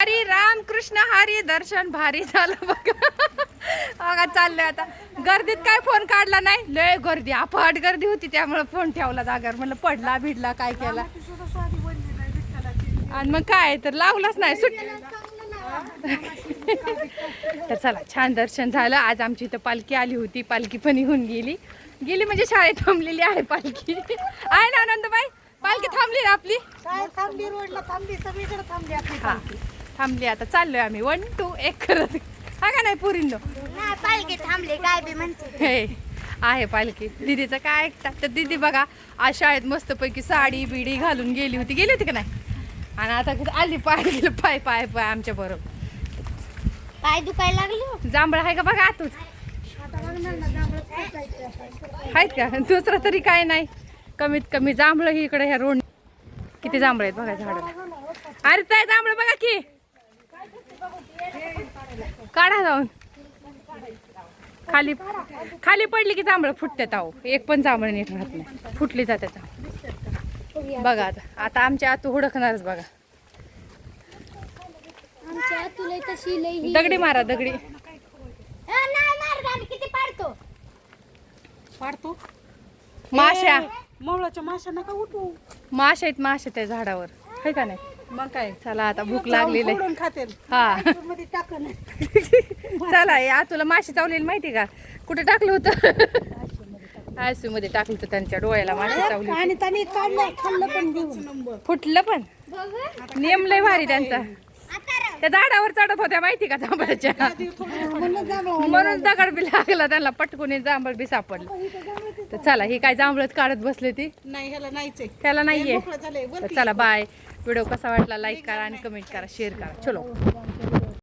हरी राम कृष्ण हरी दर्शन भारी झालं बघा. चाललंय आता गर्दीत काय फोन काढला नाही. लय गर्दी अफाट गर्दी होती त्यामुळे फोन ठेवला जागर. म्हणलं पडला भिडला काय केला आणि मग काय तर लावलाच नाही सुट. तर चला छान दर्शन झालं. आज आमची इथं पालखी आली होती. पालखी पण येऊन गेली म्हणजे शाळेत थांबलेली आहे पालखी. आहे ना आनंदबाई पालखी थांबली ना आपली. थांबली रोडला थांबली सगळीकडे थांबली आपली हा थांबली. आता चाललोय आम्ही 1 2 1 करत. हा का नाही पुरींनो पालखी थांबली काय बी म्हणते. हे आहे पालखी. दीदीचं काय ऐकतात तर दीदी बघा आज शाळेत मस्तपैकी साडी बिडी घालून गेली होती का नाही. आणि आता आली पाय गेलं पाय पाय पाय आमच्या बरोबर. काय दुखायला लागली जांभळ आहे का बघा आतूच आहेत का. दुसरं तरी काय नाही. कमीत कमी जांभळं ही इकडे ह्या रोड किती जांभळ आहेत बघा झाडाला. अरे काय जांभळं बघा की काढा जाऊन. खाली खाली पडली की जांभळं फुटतात. अहो एक पण जांभळ नीट राहत नाही फुटली जातात. बघा आता आमच्या आतू हुडकणारच बघा. दगडी मारा दगडी किती पाडतो पाडतो. माश्या मोहळाच्या माशा नका उठू. माश्या आहेत माश्या त्या झाडावर आहे का नाही. मग काय चला आता भूक लागलेली आहे. फोडून खाते हा मध्ये टाकून. चला या तुला माशी चावलेली माहिती का. कुठे टाकलं होतं आयसीयू मध्ये टाकलं होतं. त्यांच्या डोळ्याला माशी चावली आणि त्यांनी काढलं खाल्लं पण घेऊन. फुटलं पण. नियम लय भारी त्यांचा. त्या झाडावर चढत होत्या माहिती का जांभळाच्या. म्हणून दगड बी लागला त्यांना पटकून जांभळ बी सापडलं. तर चला ही काय जांभळच काढत बसले ती. नाही ह्याला नाहीच आहे. त्याला नाहीये. मोकळं झालंय. तर चला बाय. व्हिडिओ कसा वाटला लाईक करा आणि कमेंट करा शेअर करा. चलो.